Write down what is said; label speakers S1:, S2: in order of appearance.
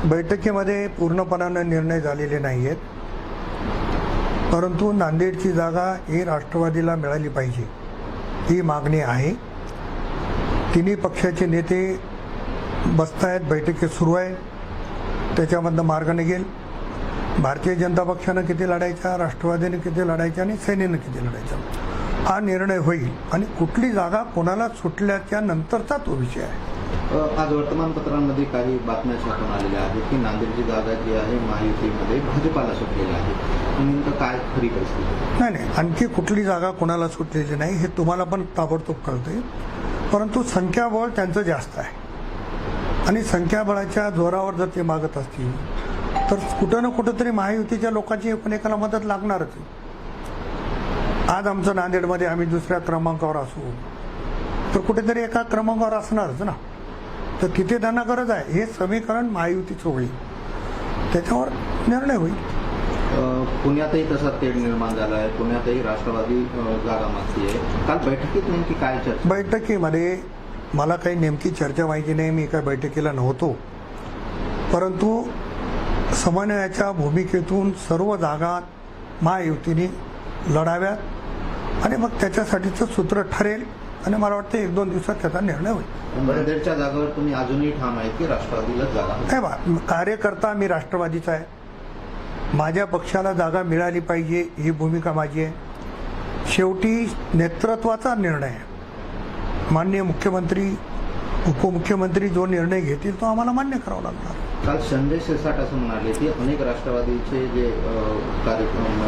S1: बैठकीमध्ये पूर्णपणाने निर्णय झालेले नाही आहेत, परंतु नांदेडची जागा ही राष्ट्रवादीला मिळाली पाहिजे ही मागणी आहे। तिन्ही पक्षाचे नेते बसतायत, बैठकी सुरू आहे, त्याच्यामधनं मार्ग निघेल। भारतीय जनता पक्षानं किती लढायचा, राष्ट्रवादीने किती लढायचा आणि सेनेनं किती लढायचा हा निर्णय होईल आणि कुठली जागा कोणाला सुटल्याच्या नंतरचा तो विषय आहे।
S2: आज वर्तमानपत्रांमध्ये काही बातम्या छापून आलेल्या आहेत की नांदेडची जागा जी आहे महायुतीमध्ये भाजपाला सुटलेली आहे। नेमकं काय खरी परिस्थिती?
S1: नाही, आणखी कुठली जागा कोणाला सुटलेली नाही हे तुम्हाला पण ताबडतोब कळते, परंतु संख्याबळ त्यांचं जास्त आहे आणि संख्याबळाच्या जोरावर जर ते मागत असतील तर कुठं ना कुठंतरी महायुतीच्या लोकांची एकमेकाला मदत लागणारच आहे। आज आमचं नांदेडमध्ये आम्ही दुसऱ्या क्रमांकावर असू तर कुठेतरी एका क्रमांकावर असणारच ना, तर किती त्यांना गरज आहे हे समीकरण महायुतीचं होईल, त्याच्यावर निर्णय होईल।
S2: पुण्यातही तसा तेढ निर्माण झाला आहे, पुण्यातही राष्ट्रवादी जागा मागते। काल बैठकीत नेमकी काय चर्चा?
S1: बैठकीमध्ये मला काही नेमकी चर्चा माहिती नाही, मी एका बैठकीला नव्हतो, परंतु समन्वयाच्या भूमिकेतून सर्व जागा महायुतीने लढाव्यात आणि मग त्याच्यासाठीचं सूत्र ठरेल आणि मला वाटतं 1-2 दिवसात त्याचा निर्णय होईल।
S2: नांदेडच्या जागेवर तुम्ही अजूनही ठाम आहेत की राष्ट्रवादीला जागा?
S1: नाही बा, कार्यकर्ता मी राष्ट्रवादीचा आहे, माझ्या पक्षाला जागा मिळाली पाहिजे ही भूमिका माझी आहे। शेवटी नेतृत्वाचा निर्णय आहे, माननीय मुख्यमंत्री उपमुख्यमंत्री जो निर्णय घेतील तो आम्हाला मान्य करावा लागणार।
S2: काल संजय शिरसाट असं म्हणाले की अनेक राष्ट्रवादीचे जे कार्यक्रम